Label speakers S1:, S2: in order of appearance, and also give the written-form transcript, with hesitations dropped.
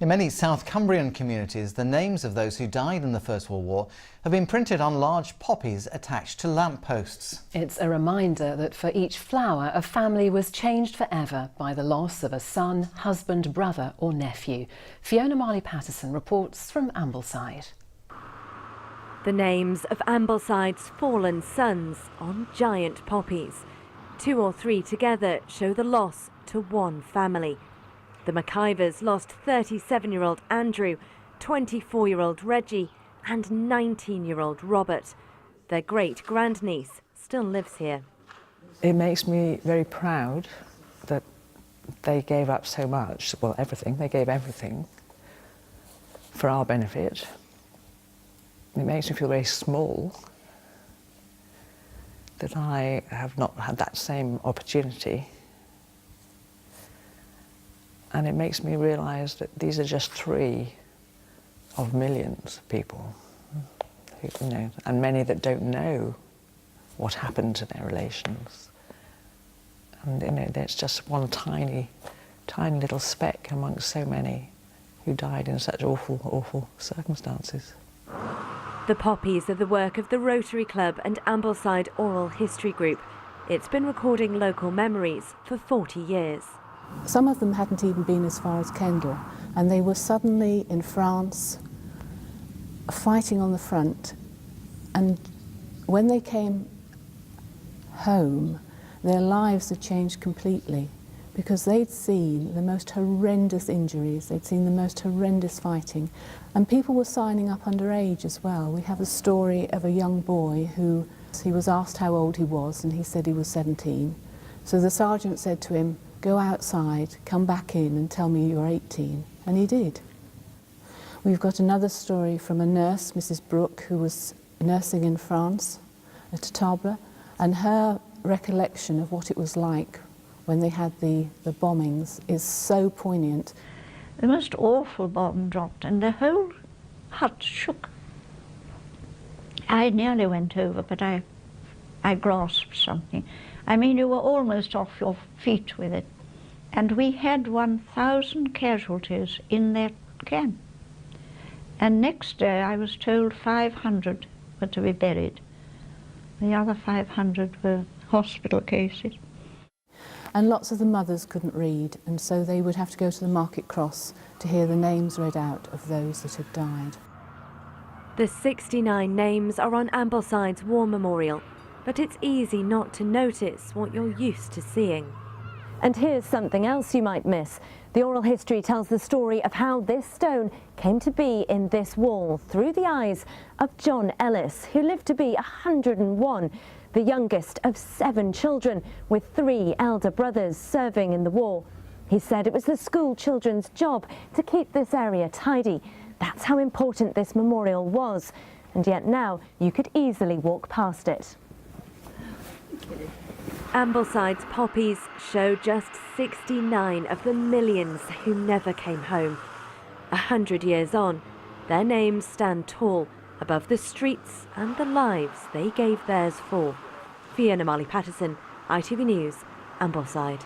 S1: In many South Cumbrian communities, the names of those who died in the First World War have been printed on large poppies attached to lampposts.
S2: It's a reminder that for each flower, a family was changed forever by the loss of a son, husband, brother or nephew. Fiona Marley-Patterson reports from Ambleside.
S3: The names of Ambleside's fallen sons on giant poppies. 2 or 3 together show the loss to one family. The McIvers lost 37-year-old Andrew, 24-year-old Reggie and 19-year-old Robert. Their great-grandniece still lives here.
S4: It makes me very proud that they gave up so much, well, everything. They gave everything for our benefit. It makes me feel very small that I have not had that same opportunity. And it makes me realise that these are just 3 of millions of people, you know, and many that don't know what happened to their relations. And you know, there's just one tiny, tiny little speck amongst so many who died in such awful, awful circumstances.
S3: The poppies are the work of the Rotary Club and Ambleside Oral History Group. It's been recording local memories for 40 years.
S5: Some of them hadn't even been as far as Kendal, and they were suddenly in France fighting on the front. And when they came home, their lives had changed completely, because they'd seen the most horrendous injuries, they'd seen the most horrendous fighting, and people were signing up underage as well. We have a story of a young boy who, he was asked how old he was, and he said he was 17. So the sergeant said to him, "Go outside, come back in and tell me you're 18." And he did. We've got another story from a nurse, Mrs. Brooke, who was nursing in France at Tarbes, and her recollection of what it was like when they had the bombings is so poignant.
S6: The most awful bomb dropped and the whole hut shook. I nearly went over, but I grasped something. I mean, you were almost off your feet with it. And we had 1,000 casualties in that camp. And next day I was told 500 were to be buried. The other 500 were hospital cases.
S5: And lots of the mothers couldn't read, and so they would have to go to the market cross to hear the names read out of those that had died.
S3: The 69 names are on Ambleside's War Memorial, but it's easy not to notice what you're used to seeing. And here's something else you might miss. The oral history tells the story of how this stone came to be in this wall through the eyes of John Ellis, who lived to be 101, the youngest of 7 children, with 3 elder brothers serving in the war. He said it was the school children's job to keep this area tidy. That's how important this memorial was, and yet now you could easily walk past it. Ambleside's poppies show just 69 of the millions who never came home. 100 years on, their names stand tall above the streets and the lives they gave theirs for. Fiona Marley-Patterson, ITV News, Ambleside.